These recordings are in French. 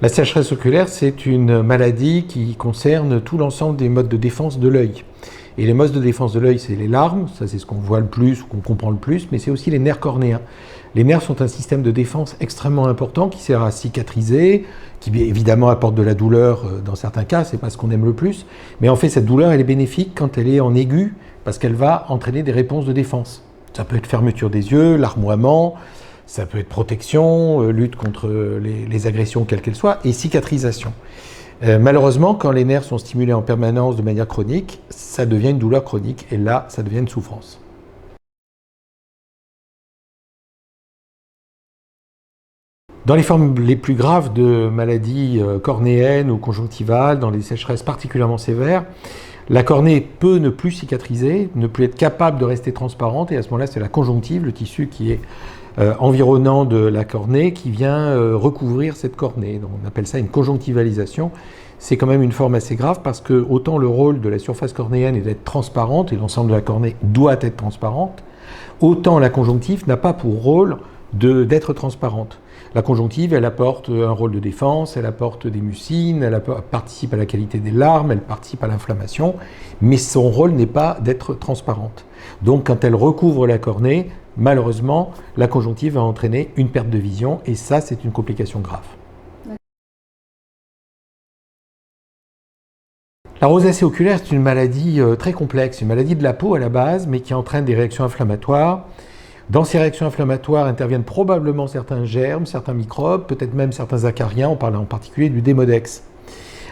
La sécheresse oculaire, c'est une maladie qui concerne tout l'ensemble des modes de défense de l'œil. Et les modes de défense de l'œil, c'est les larmes, ça c'est ce qu'on voit le plus, ou qu'on comprend le plus, mais c'est aussi les nerfs cornéens. Les nerfs sont un système de défense extrêmement important qui sert à cicatriser, qui évidemment apporte de la douleur dans certains cas, c'est pas ce qu'on aime le plus, mais en fait cette douleur elle est bénéfique quand elle est en aigu, parce qu'elle va entraîner des réponses de défense. Ça peut être fermeture des yeux, larmoiement, ça peut être protection, lutte contre les agressions quelles qu'elles soient, et cicatrisation. Malheureusement, quand les nerfs sont stimulés en permanence de manière chronique, ça devient une douleur chronique, et là, ça devient une souffrance. Dans les formes les plus graves de maladies cornéennes ou conjonctivales, dans les sécheresses particulièrement sévères, la cornée peut ne plus cicatriser, ne plus être capable de rester transparente, et à ce moment-là, c'est la conjonctive, le tissu qui est environnant de la cornée, qui vient recouvrir cette cornée. Donc, on appelle ça une conjonctivalisation. C'est quand même une forme assez grave parce que autant le rôle de la surface cornéenne est d'être transparente, et l'ensemble de la cornée doit être transparente, autant la conjonctive n'a pas pour rôle d'être transparente. La conjonctive, elle apporte un rôle de défense, elle apporte des mucines, elle participe à la qualité des larmes, elle participe à l'inflammation, mais son rôle n'est pas d'être transparente. Donc quand elle recouvre la cornée, malheureusement, la conjonctive va entraîner une perte de vision, et ça, c'est une complication grave. La rosacée oculaire, c'est une maladie très complexe, une maladie de la peau à la base, mais qui entraîne des réactions inflammatoires. Dans ces réactions inflammatoires interviennent probablement certains germes, certains microbes, peut-être même certains acariens, on parle en particulier du Demodex.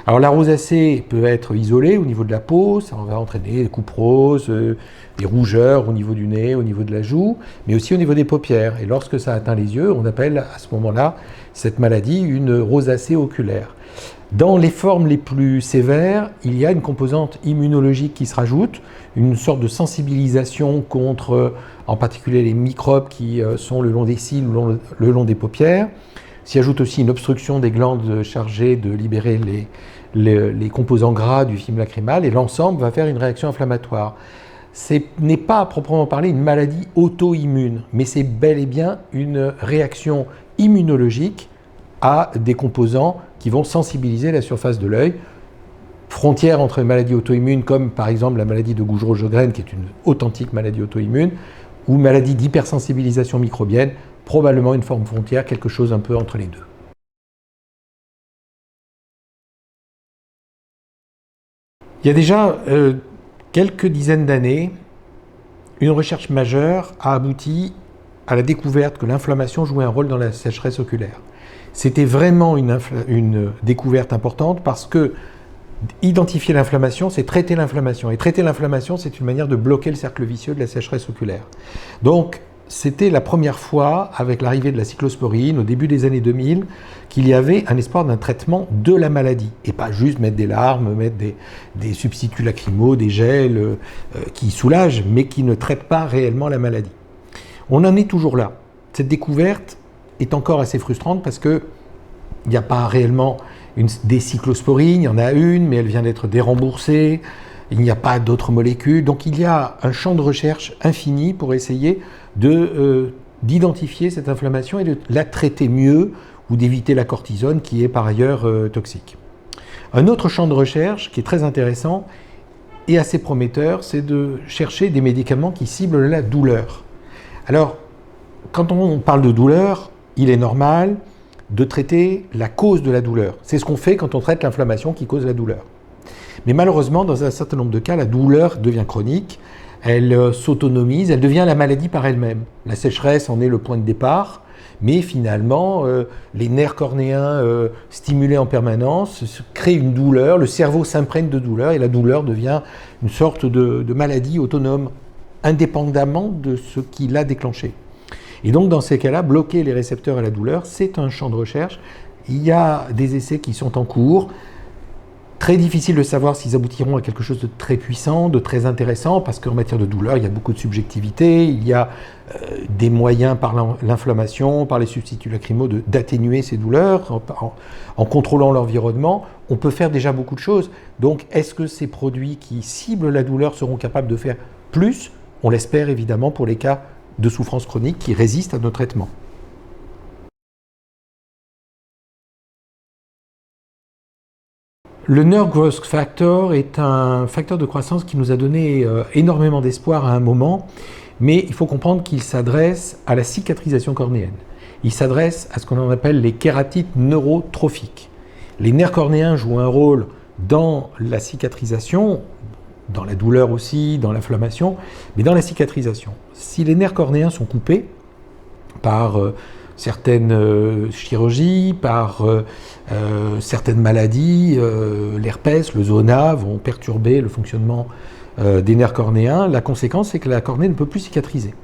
Alors la rosacée peut être isolée au niveau de la peau, ça va entraîner des coupes roses, des rougeurs au niveau du nez, au niveau de la joue, mais aussi au niveau des paupières. Et lorsque ça atteint les yeux, on appelle à ce moment-là cette maladie une rosacée oculaire. Dans les formes les plus sévères, il y a une composante immunologique qui se rajoute, une sorte de sensibilisation contre, en particulier, les microbes qui sont le long des cils ou le long des paupières. S'y ajoute aussi une obstruction des glandes chargées de libérer les composants gras du film lacrymal, et l'ensemble va faire une réaction inflammatoire. Ce n'est pas à proprement parler une maladie auto-immune, mais c'est bel et bien une réaction immunologique à des composants qui vont sensibiliser la surface de l'œil. Frontière entre les maladies auto-immunes, comme par exemple la maladie de Gougerot-Sjögren, qui est une authentique maladie auto-immune, ou maladie d'hypersensibilisation microbienne, probablement une forme frontière, quelque chose un peu entre les deux. Il y a déjà quelques dizaines d'années, une recherche majeure a abouti à la découverte que l'inflammation jouait un rôle dans la sécheresse oculaire. C'était vraiment une découverte importante parce que identifier l'inflammation, c'est traiter l'inflammation. Et traiter l'inflammation, c'est une manière de bloquer le cercle vicieux de la sécheresse oculaire. Donc, c'était la première fois, avec l'arrivée de la cyclosporine, au début des années 2000, qu'il y avait un espoir d'un traitement de la maladie. Et pas juste mettre des larmes, mettre des substituts lacrymaux, des gels qui soulagent, mais qui ne traitent pas réellement la maladie. On en est toujours là. Cette découverte est encore assez frustrante parce qu'il n'y a pas réellement des cyclosporines, il y en a une, mais elle vient d'être déremboursée, il n'y a pas d'autres molécules, donc il y a un champ de recherche infini pour essayer d'identifier cette inflammation et de la traiter mieux ou d'éviter la cortisone qui est par ailleurs toxique. Un autre champ de recherche qui est très intéressant et assez prometteur, c'est de chercher des médicaments qui ciblent la douleur. Alors, quand on parle de douleur, il est normal de traiter la cause de la douleur. C'est ce qu'on fait quand on traite l'inflammation qui cause la douleur. Mais malheureusement, dans un certain nombre de cas, la douleur devient chronique, elle s'autonomise, elle devient la maladie par elle-même. La sécheresse en est le point de départ, mais finalement, les nerfs cornéens stimulés en permanence créent une douleur, le cerveau s'imprègne de douleur, et la douleur devient une sorte de maladie autonome, indépendamment de ce qui l'a déclenchée. Et donc, dans ces cas-là, bloquer les récepteurs à la douleur, c'est un champ de recherche. Il y a des essais qui sont en cours. Très difficile de savoir s'ils aboutiront à quelque chose de très puissant, de très intéressant, parce qu'en matière de douleur, il y a beaucoup de subjectivité, il y a des moyens par l'inflammation, par les substituts lacrymaux, d'atténuer ces douleurs, en contrôlant l'environnement. On peut faire déjà beaucoup de choses. Donc, est-ce que ces produits qui ciblent la douleur seront capables de faire plus? On l'espère évidemment pour les cas de souffrance chronique qui résistent à nos traitements. Le Nerve Growth Factor est un facteur de croissance qui nous a donné énormément d'espoir à un moment, mais il faut comprendre qu'il s'adresse à la cicatrisation cornéenne. Il s'adresse à ce qu'on appelle les kératites neurotrophiques. Les nerfs cornéens jouent un rôle dans la cicatrisation, dans la douleur aussi, dans l'inflammation, mais dans la cicatrisation. Si les nerfs cornéens sont coupés par certaines chirurgies, par certaines maladies, l'herpès, le zona vont perturber le fonctionnement des nerfs cornéens. La conséquence, c'est que la cornée ne peut plus cicatriser.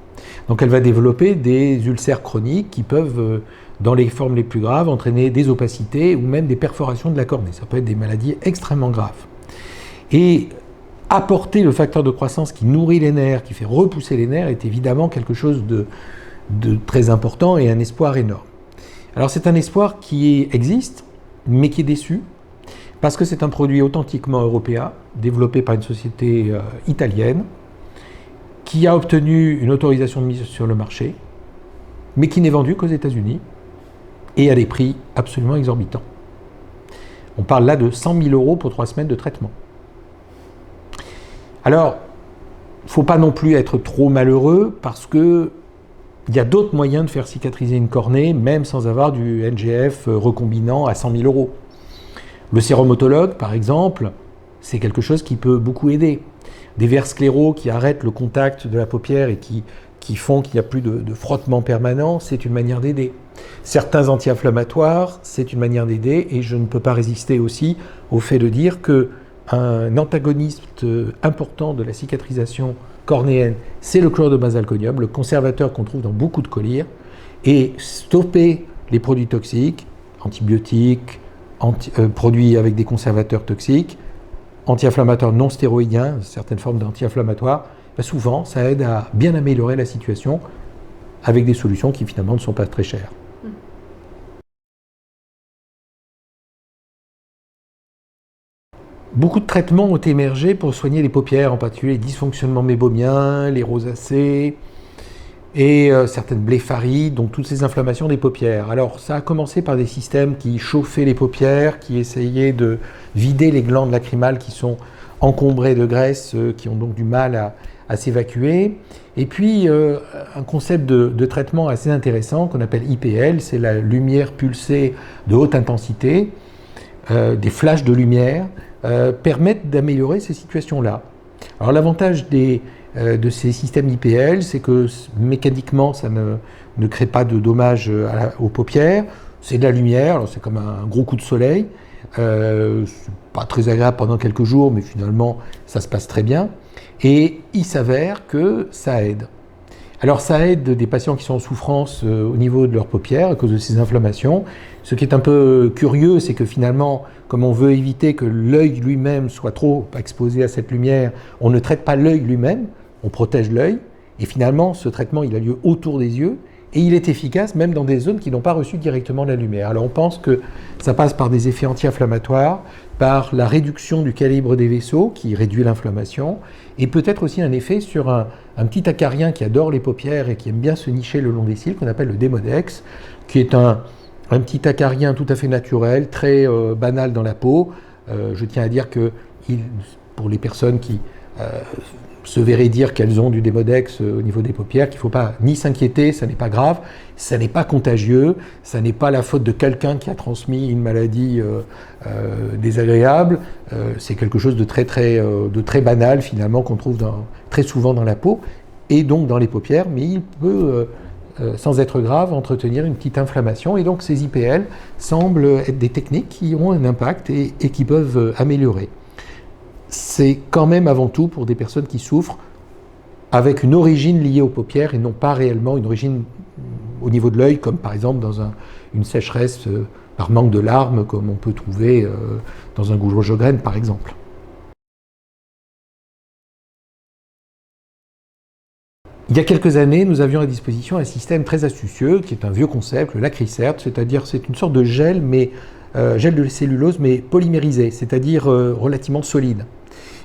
Donc elle va développer des ulcères chroniques qui peuvent, dans les formes les plus graves, entraîner des opacités ou même des perforations de la cornée. Ça peut être des maladies extrêmement graves. Et apporter le facteur de croissance qui nourrit les nerfs, qui fait repousser les nerfs, est évidemment quelque chose de très important et un espoir énorme. Alors c'est un espoir qui existe, mais qui est déçu, parce que c'est un produit authentiquement européen, développé par une société italienne, qui a obtenu une autorisation de mise sur le marché, mais qui n'est vendu qu'aux États-Unis, et à des prix absolument exorbitants. On parle là de 100 000 € pour 3 semaines de traitement. Alors, il ne faut pas non plus être trop malheureux, parce que il y a d'autres moyens de faire cicatriser une cornée, même sans avoir du NGF recombinant à 100 000 €. Le sérum autologue, par exemple, c'est quelque chose qui peut beaucoup aider. Des verres scléraux qui arrêtent le contact de la paupière et qui font qu'il n'y a plus de frottement permanent, c'est une manière d'aider. Certains anti-inflammatoires, c'est une manière d'aider, et je ne peux pas résister aussi au fait de dire qu'un antagoniste important de la cicatrisation cornéenne, c'est le chlore de benzalkonium, le conservateur qu'on trouve dans beaucoup de collyres, et stopper les produits toxiques, antibiotiques, produits avec des conservateurs toxiques, anti-inflammatoires non stéroïdiens, certaines formes d'anti-inflammatoires, souvent ça aide à bien améliorer la situation avec des solutions qui finalement ne sont pas très chères. Beaucoup de traitements ont émergé pour soigner les paupières, en particulier les dysfonctionnements mébomiens, les rosacées et certaines blépharites, donc toutes ces inflammations des paupières. Alors ça a commencé par des systèmes qui chauffaient les paupières, qui essayaient de vider les glandes lacrymales qui sont encombrées de graisse, qui ont donc du mal à s'évacuer. Et puis un concept de traitement assez intéressant qu'on appelle IPL, c'est la lumière pulsée de haute intensité, des flashs de lumière, permettent d'améliorer ces situations-là. Alors l'avantage de ces systèmes IPL, c'est que mécaniquement, ça ne crée pas de dommages aux paupières. C'est de la lumière, alors c'est comme un gros coup de soleil. C'est pas très agréable pendant quelques jours, mais finalement, ça se passe très bien. Et il s'avère que ça aide. Alors ça aide des patients qui sont en souffrance au niveau de leurs paupières à cause de ces inflammations. Ce qui est un peu curieux, c'est que finalement, comme on veut éviter que l'œil lui-même soit trop exposé à cette lumière, on ne traite pas l'œil lui-même, on protège l'œil. Et finalement, ce traitement, il a lieu autour des yeux et il est efficace même dans des zones qui n'ont pas reçu directement la lumière. Alors on pense que ça passe par des effets anti-inflammatoires, par la réduction du calibre des vaisseaux qui réduit l'inflammation, et peut-être aussi un effet sur un petit acarien qui adore les paupières et qui aime bien se nicher le long des cils, qu'on appelle le Demodex, qui est un petit acarien tout à fait naturel, très banal dans la peau. Je tiens à dire que pour les personnes qui se verraient dire qu'elles ont du Demodex au niveau des paupières, qu'il ne faut pas ni s'inquiéter, ça n'est pas grave, ça n'est pas contagieux, ça n'est pas la faute de quelqu'un qui a transmis une maladie désagréable, c'est quelque chose de très banal finalement qu'on trouve très souvent dans la peau et donc dans les paupières, mais il peut, sans être grave, entretenir une petite inflammation, et donc ces IPL semblent être des techniques qui ont un impact et qui peuvent améliorer. C'est quand même avant tout pour des personnes qui souffrent avec une origine liée aux paupières et non pas réellement une origine au niveau de l'œil, comme par exemple dans une sécheresse par manque de larmes, comme on peut trouver dans un goujat Sjögren par exemple. Il y a quelques années, nous avions à disposition un système très astucieux qui est un vieux concept, le Lacrycert, c'est-à-dire c'est une sorte de gel, mais gel de cellulose, mais polymérisé, c'est-à-dire relativement solide.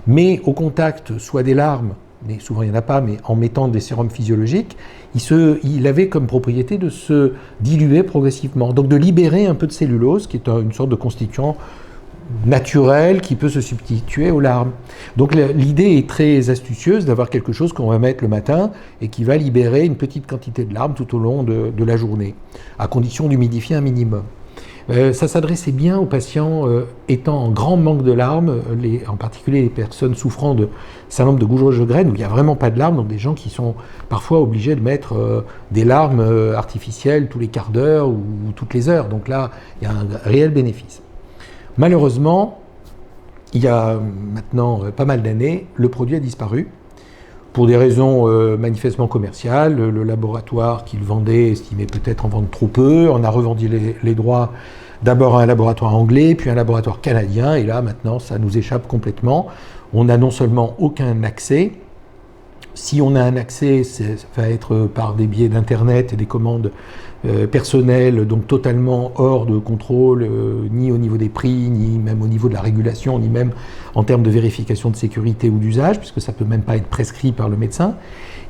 Mais au contact, soit des larmes, mais souvent il n'y en a pas, mais en mettant des sérums physiologiques, il avait comme propriété de se diluer progressivement, donc de libérer un peu de cellulose, qui est une sorte de constituant naturel qui peut se substituer aux larmes. Donc l'idée est très astucieuse d'avoir quelque chose qu'on va mettre le matin et qui va libérer une petite quantité de larmes tout au long de la journée, à condition d'humidifier un minimum. Ça s'adressait bien aux patients étant en grand manque de larmes, en particulier les personnes souffrant de syndrome de Gouge-Rogers-Graines, où il n'y a vraiment pas de larmes, donc des gens qui sont parfois obligés de mettre des larmes artificielles tous les quarts d'heure ou toutes les heures. Donc là, il y a un réel bénéfice. Malheureusement, il y a maintenant pas mal d'années, le produit a disparu. Pour des raisons manifestement commerciales, le laboratoire qui le vendait estimait peut-être en vendre trop peu, on a revendu les droits d'abord à un laboratoire anglais, puis à un laboratoire canadien, et là maintenant ça nous échappe complètement. On n'a non seulement aucun accès, si on a un accès, ça va être par des biais d'internet et des commandes personnelles, donc totalement hors de contrôle, ni au niveau des prix, ni même au niveau de la régulation, ni même en termes de vérification de sécurité ou d'usage, puisque ça ne peut même pas être prescrit par le médecin.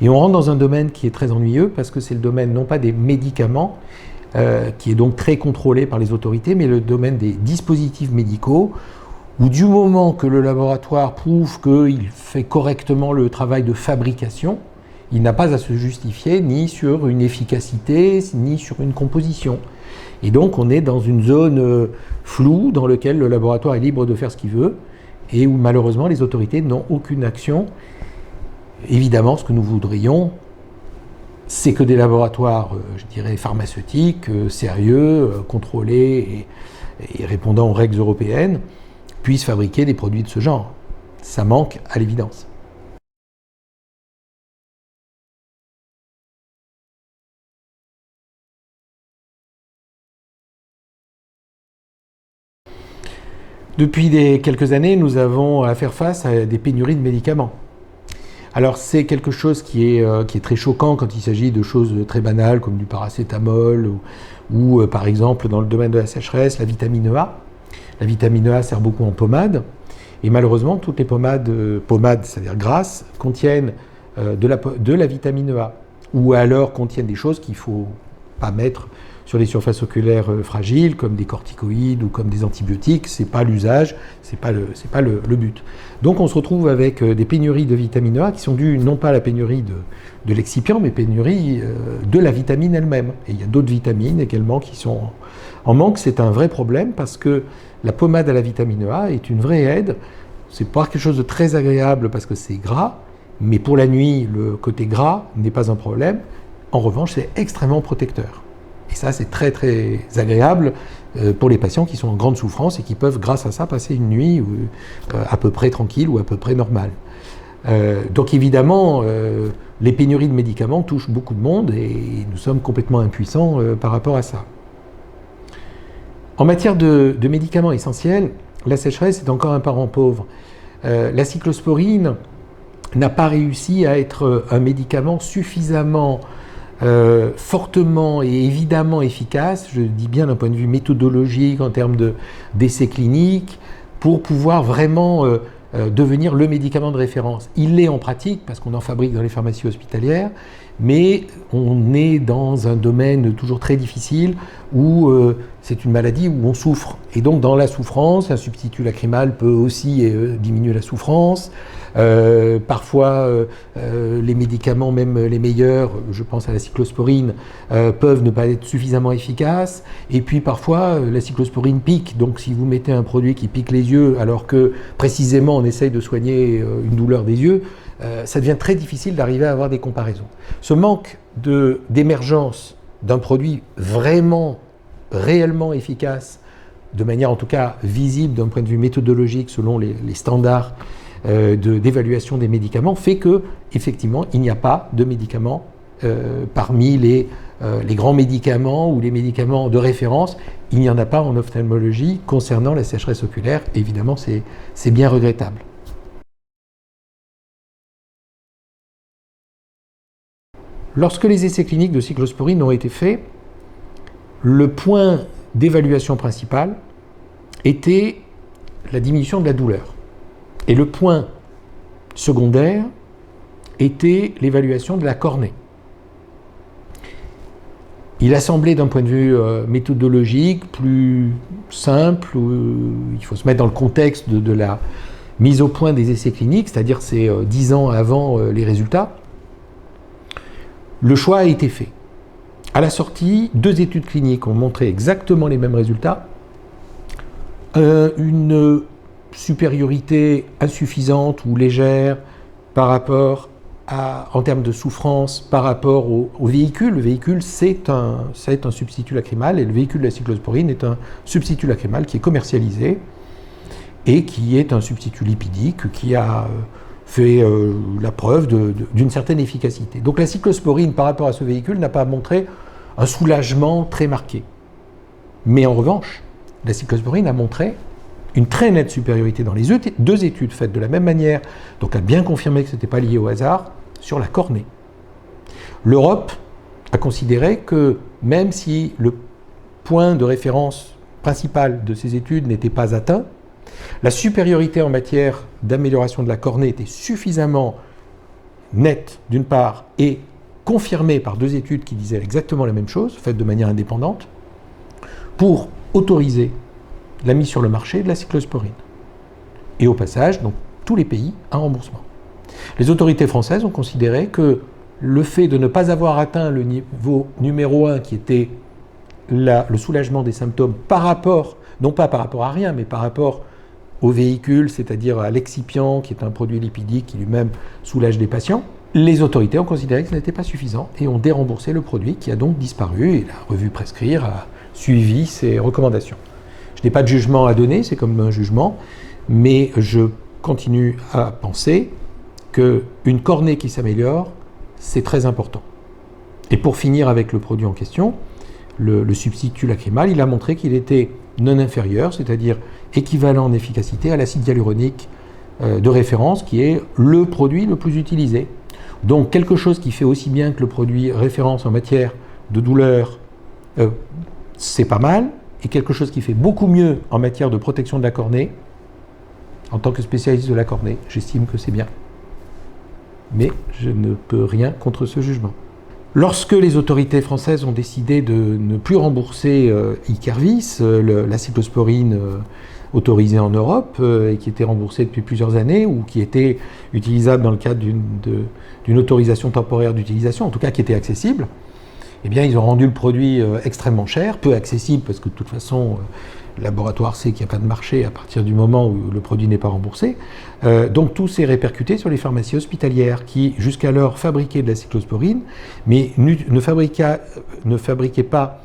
Et on rentre dans un domaine qui est très ennuyeux, parce que c'est le domaine non pas des médicaments, qui est donc très contrôlé par les autorités, mais le domaine des dispositifs médicaux, où du moment que le laboratoire prouve qu'il fait correctement le travail de fabrication, il n'a pas à se justifier ni sur une efficacité, ni sur une composition. Et donc on est dans une zone floue dans laquelle le laboratoire est libre de faire ce qu'il veut, et où malheureusement les autorités n'ont aucune action. Évidemment, ce que nous voudrions, c'est que des laboratoires, je dirais, pharmaceutiques, sérieux, contrôlés et répondant aux règles européennes, puissent fabriquer des produits de ce genre. Ça manque à l'évidence. Depuis quelques années, nous avons à faire face à des pénuries de médicaments. Alors c'est quelque chose qui est très choquant quand il s'agit de choses très banales comme du paracétamol ou par exemple dans le domaine de la sécheresse, la vitamine A. La vitamine A sert beaucoup en pommade et malheureusement toutes les pommades, c'est-à-dire grasses, contiennent de la vitamine A ou alors contiennent des choses qu'il ne faut pas mettre sur les surfaces oculaires fragiles comme des corticoïdes ou comme des antibiotiques. C'est pas l'usage, c'est pas le but. Donc on se retrouve avec des pénuries de vitamine A qui sont dues non pas à la pénurie de l'excipient, mais pénurie de la vitamine elle-même. Et il y a d'autres vitamines également qui sont en manque. C'est un vrai problème parce que la pommade à la vitamine A est une vraie aide. C'est pas quelque chose de très agréable parce que c'est gras, mais pour la nuit, le côté gras n'est pas un problème. En revanche, c'est extrêmement protecteur. Et ça, c'est très très agréable pour les patients qui sont en grande souffrance et qui peuvent, grâce à ça, passer une nuit à peu près tranquille ou à peu près normale. Donc évidemment, les pénuries de médicaments touchent beaucoup de monde et nous sommes complètement impuissants par rapport à ça. En matière de médicaments essentiels, la sécheresse est encore un parent pauvre. La cyclosporine n'a pas réussi à être un médicament suffisamment fortement et évidemment efficace, je dis bien d'un point de vue méthodologique, en termes d'essais cliniques, pour pouvoir vraiment devenir le médicament de référence. Il l'est en pratique, parce qu'on en fabrique dans les pharmacies hospitalières, mais on est dans un domaine toujours très difficile où c'est une maladie où on souffre. Et donc dans la souffrance, un substitut lacrymal peut aussi diminuer la souffrance. Parfois, les médicaments, même les meilleurs, je pense à la cyclosporine, peuvent ne pas être suffisamment efficaces. Et puis parfois, la cyclosporine pique. Donc si vous mettez un produit qui pique les yeux, alors que précisément on essaye de soigner une douleur des yeux, ça devient très difficile d'arriver à avoir des comparaisons. Ce manque d'émergence d'un produit vraiment, réellement efficace, de manière en tout cas visible d'un point de vue méthodologique selon les standards d'évaluation des médicaments, fait que effectivement il n'y a pas de médicaments parmi les grands médicaments ou les médicaments de référence. Il n'y en a pas en ophtalmologie concernant la sécheresse oculaire. Évidemment, c'est bien regrettable. Lorsque les essais cliniques de cyclosporine ont été faits, le point d'évaluation principal était la diminution de la douleur. Et le point secondaire était l'évaluation de la cornée. Il a semblé d'un point de vue méthodologique plus simple, il faut se mettre dans le contexte de la mise au point des essais cliniques, c'est-à-dire c'est 10 ans avant les résultats. Le choix a été fait. À la sortie, 2 études cliniques ont montré exactement les mêmes résultats. Une supériorité insuffisante ou légère par rapport en termes de souffrance par rapport au véhicule. Le véhicule, c'est un substitut lacrymal, et le véhicule de la cyclosporine est un substitut lacrymal qui est commercialisé et qui est un substitut lipidique qui a fait la preuve d'une certaine efficacité. Donc la cyclosporine, par rapport à ce véhicule, n'a pas montré un soulagement très marqué. Mais en revanche, la cyclosporine a montré une très nette supériorité dans les 2 études faites de la même manière, donc a bien confirmé que ce n'était pas lié au hasard, sur la cornée. L'Europe a considéré que même si le point de référence principal de ces études n'était pas atteint, la supériorité en matière d'amélioration de la cornée était suffisamment nette, d'une part, et confirmée par 2 études qui disaient exactement la même chose, faites de manière indépendante, pour autoriser la mise sur le marché de la cyclosporine. Et au passage, donc, tous les pays, un remboursement. Les autorités françaises ont considéré que le fait de ne pas avoir atteint le niveau numéro 1, qui était le soulagement des symptômes par rapport, non pas par rapport à rien, mais par rapport au véhicule, c'est-à-dire à l'excipient, qui est un produit lipidique qui lui-même soulage des patients, les autorités ont considéré que ce n'était pas suffisant et ont déremboursé le produit, qui a donc disparu, et la revue Prescrire a suivi ces recommandations. Je n'ai pas de jugement à donner, c'est comme un jugement, mais je continue à penser qu'une cornée qui s'améliore, c'est très important. Et pour finir avec le produit en question, le substitut lacrymal, il a montré qu'il était non inférieur, c'est-à-dire équivalent en efficacité à l'acide hyaluronique de référence, qui est le produit le plus utilisé. Donc quelque chose qui fait aussi bien que le produit référence en matière de douleur, c'est pas mal, et quelque chose qui fait beaucoup mieux en matière de protection de la cornée, en tant que spécialiste de la cornée, j'estime que c'est bien. Mais je ne peux rien contre ce jugement. Lorsque les autorités françaises ont décidé de ne plus rembourser Ikervis, la cyclosporine autorisée en Europe et qui était remboursée depuis plusieurs années ou qui était utilisable dans le cadre d'une autorisation temporaire d'utilisation, en tout cas qui était accessible, eh bien ils ont rendu le produit extrêmement cher, peu accessible parce que de toute façon le laboratoire sait qu'il n'y a pas de marché à partir du moment où le produit n'est pas remboursé. Donc tout s'est répercuté sur les pharmacies hospitalières qui jusqu'alors fabriquaient de la cyclosporine, mais ne fabriquaient pas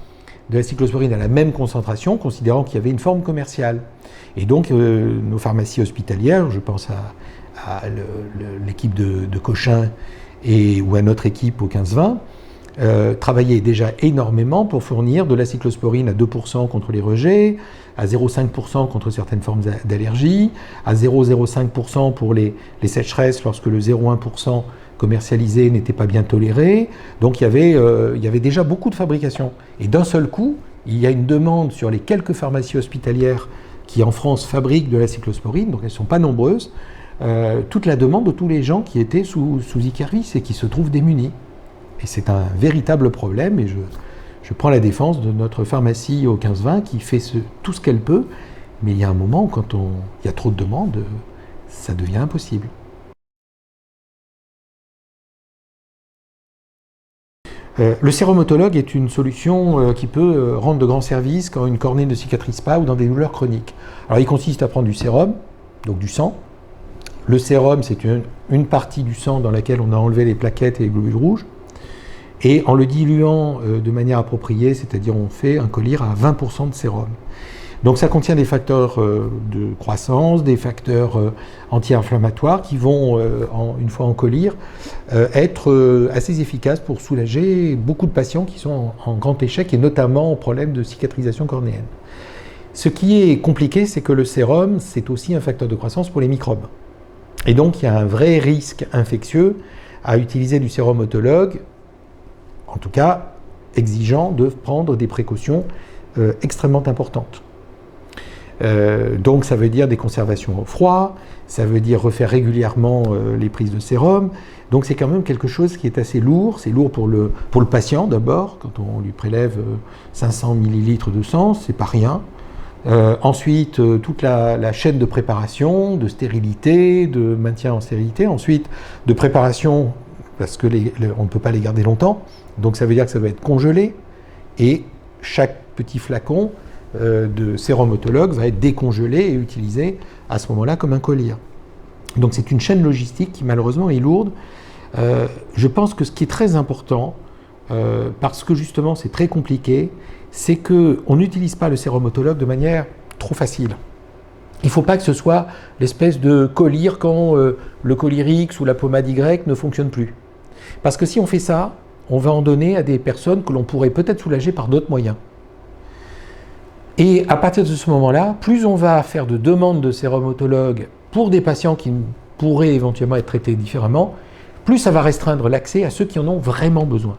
de la cyclosporine à la même concentration, considérant qu'il y avait une forme commerciale. Et donc nos pharmacies hospitalières, je pense à l'équipe de Cochin ou à notre équipe au 15-20, travaillaient déjà énormément pour fournir de la cyclosporine à 2% contre les rejets, à 0,5% contre certaines formes d'allergie, à 0,05% pour les sécheresses lorsque le 0,1% commercialisé n'était pas bien toléré. Donc il y avait déjà beaucoup de fabrication. Et d'un seul coup, il y a une demande sur les quelques pharmacies hospitalières qui en France fabriquent de la cyclosporine, donc elles ne sont pas nombreuses, toute la demande de tous les gens qui étaient sous Ikervis et qui se trouvent démunis. Et c'est un véritable problème, et je prends la défense de notre pharmacie au 15-20 qui fait tout ce qu'elle peut, mais il y a un moment où quand il y a trop de demandes, ça devient impossible. Le séromatologue est une solution qui peut rendre de grands services quand une cornée ne cicatrise pas ou dans des douleurs chroniques. Alors il consiste à prendre du sérum, donc du sang. Le sérum, c'est une partie du sang dans laquelle on a enlevé les plaquettes et les globules rouges. Et en le diluant de manière appropriée, c'est-à-dire on fait un collyre à 20% de sérum. Donc ça contient des facteurs de croissance, des facteurs anti-inflammatoires qui vont, une fois en collyre, être assez efficaces pour soulager beaucoup de patients qui sont en grand échec et notamment en problème de cicatrisation cornéenne. Ce qui est compliqué, c'est que le sérum, c'est aussi un facteur de croissance pour les microbes. Et donc il y a un vrai risque infectieux à utiliser du sérum autologue, en tout cas exigeant de prendre des précautions extrêmement importantes. Donc ça veut dire des conservations au froid, ça veut dire refaire régulièrement les prises de sérum. Donc c'est quand même quelque chose qui est assez lourd. C'est lourd pour le patient d'abord, quand on lui prélève 500 ml de sang, c'est pas rien. Ensuite, toute la chaîne de préparation, de stérilité, de maintien en stérilité. Ensuite, de préparation, parce que on ne peut pas les garder longtemps. Donc ça veut dire que ça doit être congelé. Et chaque petit flacon de sérum autologue va être décongelé et utilisé à ce moment-là comme un collier. Donc c'est une chaîne logistique qui malheureusement est lourde. Je pense que ce qui est très important, parce que justement c'est très compliqué, c'est qu'on n'utilise pas le sérum autologue de manière trop facile. Il ne faut pas que ce soit l'espèce de collier quand le collier X ou la pommade Y ne fonctionne plus. Parce que si on fait ça, on va en donner à des personnes que l'on pourrait peut-être soulager par d'autres moyens. Et à partir de ce moment-là, plus on va faire de demandes de sérum autologue pour des patients qui pourraient éventuellement être traités différemment, plus ça va restreindre l'accès à ceux qui en ont vraiment besoin.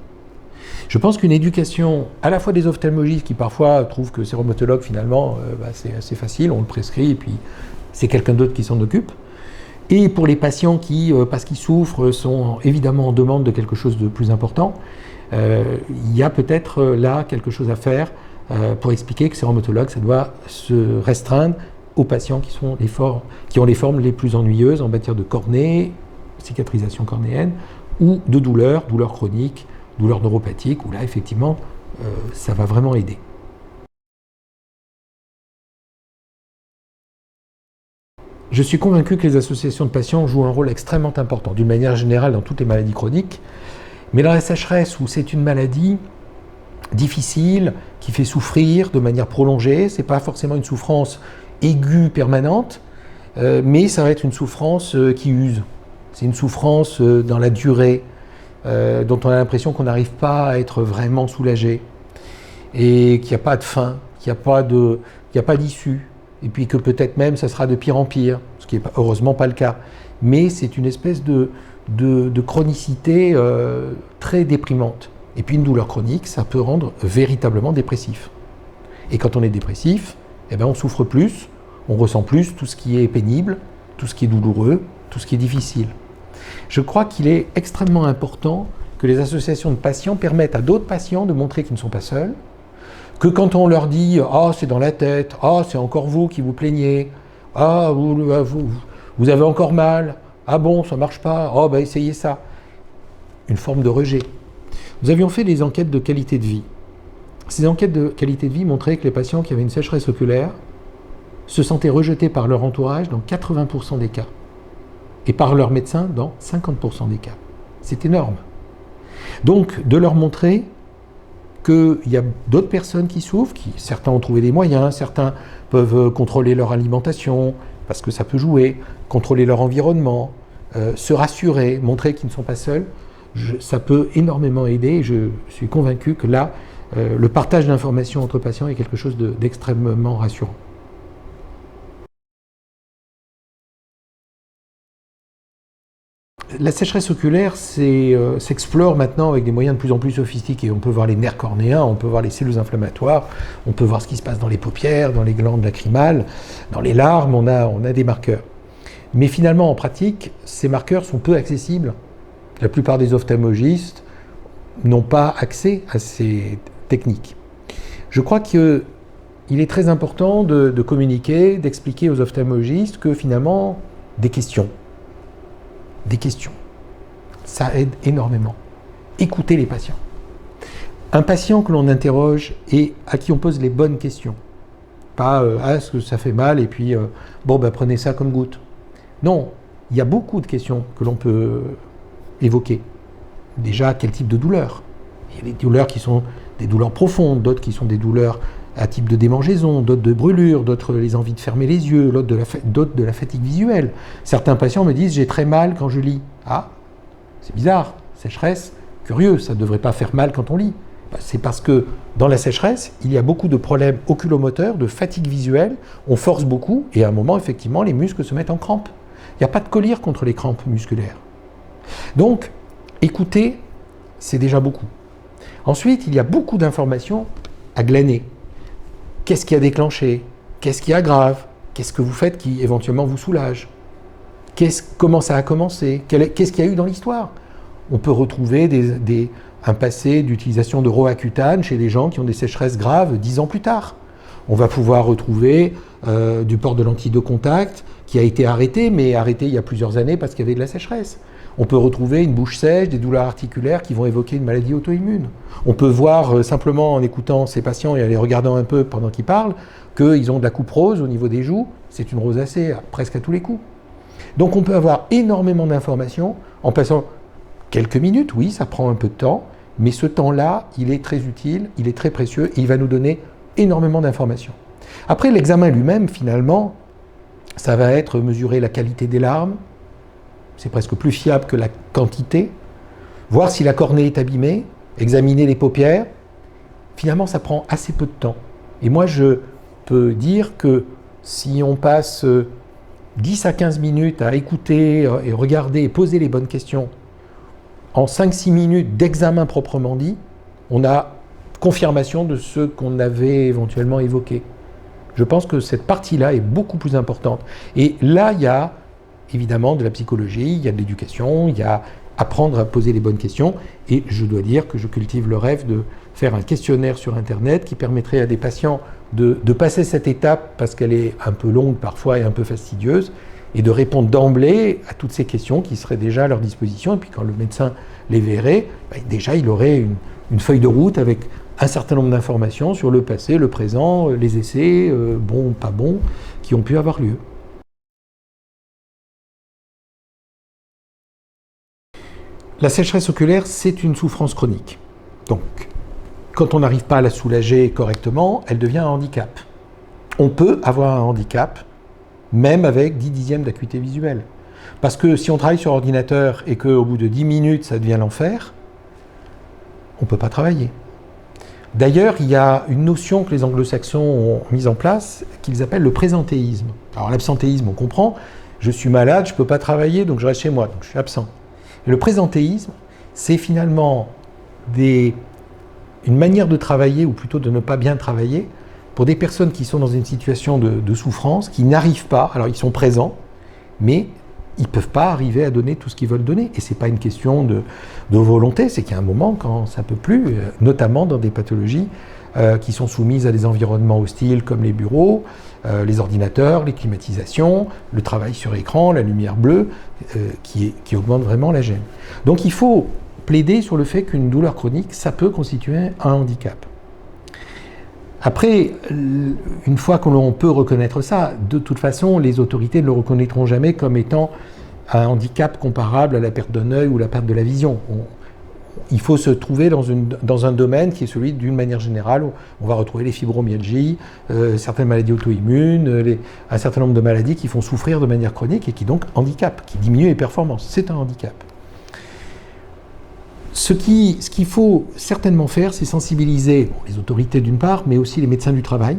Je pense qu'une éducation à la fois des ophtalmologistes qui parfois trouvent que sérum autologue finalement c'est assez facile, on le prescrit et puis c'est quelqu'un d'autre qui s'en occupe, et pour les patients qui, parce qu'ils souffrent, sont évidemment en demande de quelque chose de plus important, il y a peut-être là quelque chose à faire pour expliquer que sérum autologue, ça doit se restreindre aux patients qui ont les formes les plus ennuyeuses en matière de cornée, cicatrisation cornéenne, ou de douleurs chroniques, douleurs neuropathiques, où là, effectivement, ça va vraiment aider. Je suis convaincu que les associations de patients jouent un rôle extrêmement important, d'une manière générale dans toutes les maladies chroniques, mais dans la sécheresse, où c'est une maladie difficile, qui fait souffrir de manière prolongée, c'est pas forcément une souffrance aiguë permanente, mais ça va être une souffrance qui use. C'est une souffrance dans la durée, dont on a l'impression qu'on n'arrive pas à être vraiment soulagé, et qu'il n'y a pas de fin, qu'il n'y a pas d'issue, et puis que peut-être même ça sera de pire en pire, ce qui n'est heureusement pas le cas. Mais c'est une espèce de chronicité très déprimante. Et puis une douleur chronique, ça peut rendre véritablement dépressif. Et quand on est dépressif, eh ben on souffre plus, on ressent plus tout ce qui est pénible, tout ce qui est douloureux, tout ce qui est difficile. Je crois qu'il est extrêmement important que les associations de patients permettent à d'autres patients de montrer qu'ils ne sont pas seuls, que quand on leur dit « Ah, c'est dans la tête, ah, c'est encore vous qui vous plaignez, ah, vous avez encore mal, ah bon, ça ne marche pas, oh, bah essayez ça », une forme de rejet. Nous avions fait des enquêtes de qualité de vie. Ces enquêtes de qualité de vie montraient que les patients qui avaient une sécheresse oculaire se sentaient rejetés par leur entourage dans 80% des cas, et par leur médecin dans 50% des cas. C'est énorme. Donc, de leur montrer qu'il y a d'autres personnes qui souffrent, certains ont trouvé des moyens, certains peuvent contrôler leur alimentation, parce que ça peut jouer, contrôler leur environnement, se rassurer, montrer qu'ils ne sont pas seuls, ça peut énormément aider. Je suis convaincu que là, le partage d'informations entre patients est quelque chose d'extrêmement rassurant. La sécheresse oculaire s'explore maintenant avec des moyens de plus en plus sophistiqués. On peut voir les nerfs cornéens, on peut voir les cellules inflammatoires, on peut voir ce qui se passe dans les paupières, dans les glandes lacrymales, dans les larmes, on a des marqueurs. Mais finalement, en pratique, ces marqueurs sont peu accessibles. La plupart des ophtalmologistes n'ont pas accès à ces techniques. Je crois qu'il est très important de communiquer, d'expliquer aux ophtalmologistes que finalement, des questions, ça aide énormément. Écoutez les patients. Un patient que l'on interroge et à qui on pose les bonnes questions. Pas est-ce que ça fait mal et puis prenez ça comme goutte. Non, il y a beaucoup de questions que l'on peut évoquer. Déjà, quel type de douleur? Il y a des douleurs qui sont des douleurs profondes, d'autres qui sont des douleurs à type de démangeaison, d'autres de brûlure, d'autres les envies de fermer les yeux, d'autres de la fatigue visuelle. Certains patients me disent « j'ai très mal quand je lis ». Ah, c'est bizarre, sécheresse, curieux, ça ne devrait pas faire mal quand on lit. C'est parce que dans la sécheresse, il y a beaucoup de problèmes oculomoteurs, de fatigue visuelle, on force beaucoup et à un moment, effectivement, les muscles se mettent en crampes. Il n'y a pas de collyre contre les crampes musculaires. Donc, écouter, c'est déjà beaucoup. Ensuite, il y a beaucoup d'informations à glaner. Qu'est-ce qui a déclenché? Qu'est-ce qu'il y a grave? Qu'est-ce que vous faites qui éventuellement vous soulage? Comment ça a commencé? Qu'est-ce qu'il y a eu dans l'histoire? On peut retrouver un passé d'utilisation de Roaccutane chez des gens qui ont des sécheresses graves 10 ans plus tard. On va pouvoir retrouver du port de lentilles de contact qui a été arrêté, mais arrêté il y a plusieurs années parce qu'il y avait de la sécheresse. On peut retrouver une bouche sèche, des douleurs articulaires qui vont évoquer une maladie auto-immune. On peut voir simplement en écoutant ces patients et en les regardant un peu pendant qu'ils parlent qu'ils ont de la coupe rose au niveau des joues. C'est une rosacée presque à tous les coups. Donc on peut avoir énormément d'informations en passant quelques minutes. Oui, ça prend un peu de temps, mais ce temps-là, il est très utile, il est très précieux et il va nous donner énormément d'informations. Après, l'examen lui-même, finalement, ça va être mesurer la qualité des larmes. C'est presque plus fiable que la quantité. Voir si la cornée est abîmée, examiner les paupières. Finalement, ça prend assez peu de temps. Et moi, je peux dire que si on passe 10 à 15 minutes à écouter et regarder et poser les bonnes questions, en 5-6 minutes d'examen proprement dit, on a confirmation de ce qu'on avait éventuellement évoqué. Je pense que cette partie-là est beaucoup plus importante. Et là, il y a évidemment de la psychologie, il y a de l'éducation, il y a apprendre à poser les bonnes questions. Et je dois dire que je cultive le rêve de faire un questionnaire sur Internet qui permettrait à des patients de passer cette étape, parce qu'elle est un peu longue parfois et un peu fastidieuse, et de répondre d'emblée à toutes ces questions qui seraient déjà à leur disposition. Et puis quand le médecin les verrait, déjà il aurait une feuille de route avec un certain nombre d'informations sur le passé, le présent, les essais, bons, pas bons, qui ont pu avoir lieu. La sécheresse oculaire, c'est une souffrance chronique. Donc, quand on n'arrive pas à la soulager correctement, elle devient un handicap. On peut avoir un handicap, même avec 10 dixièmes d'acuité visuelle. Parce que si on travaille sur ordinateur et qu'au bout de 10 minutes, ça devient l'enfer, on ne peut pas travailler. D'ailleurs, il y a une notion que les anglo-saxons ont mise en place, qu'ils appellent le présentéisme. Alors l'absentéisme, on comprend, je suis malade, je ne peux pas travailler, donc je reste chez moi, donc je suis absent. Et le présentéisme, c'est finalement une manière de travailler, ou plutôt de ne pas bien travailler, pour des personnes qui sont dans une situation de souffrance, qui n'arrivent pas, alors ils sont présents, mais ils ne peuvent pas arriver à donner tout ce qu'ils veulent donner. Et ce n'est pas une question de volonté, c'est qu'il y a un moment quand ça ne peut plus, notamment dans des pathologies qui sont soumises à des environnements hostiles comme les bureaux, les ordinateurs, les climatisations, le travail sur écran, la lumière bleue, qui augmente vraiment la gêne. Donc il faut plaider sur le fait qu'une douleur chronique, ça peut constituer un handicap. Après, une fois qu'on peut reconnaître ça, de toute façon, les autorités ne le reconnaîtront jamais comme étant un handicap comparable à la perte d'un œil ou la perte de la vision. Il faut se trouver dans un domaine qui est celui d'une manière générale, où on va retrouver les fibromyalgies, certaines maladies auto-immunes, un certain nombre de maladies qui font souffrir de manière chronique et qui donc handicapent, qui diminuent les performances. C'est un handicap. Ce qu'il faut certainement faire, c'est sensibiliser les autorités d'une part, mais aussi les médecins du travail,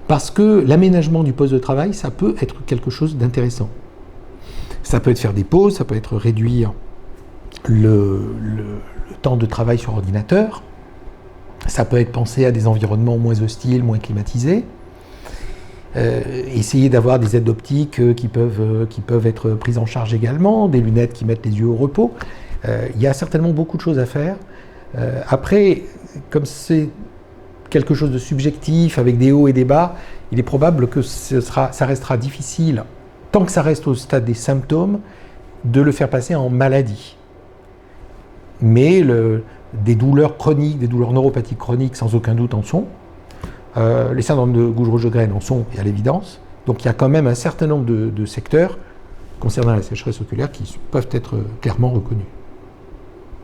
parce que l'aménagement du poste de travail, ça peut être quelque chose d'intéressant. Ça peut être faire des pauses, ça peut être réduire le temps de travail sur ordinateur, ça peut être penser à des environnements moins hostiles, moins climatisés, essayer d'avoir des aides optiques qui peuvent être prises en charge également, des lunettes qui mettent les yeux au repos. Il y a certainement beaucoup de choses à faire. Après, comme c'est quelque chose de subjectif, avec des hauts et des bas, il est probable que ça restera difficile, tant que ça reste au stade des symptômes, de le faire passer en maladie. Mais des douleurs chroniques, des douleurs neuropathiques chroniques, sans aucun doute en sont. Les syndromes de Gouge-Rochegren en sont, et à l'évidence. Donc il y a quand même un certain nombre de secteurs concernant la sécheresse oculaire qui peuvent être clairement reconnus.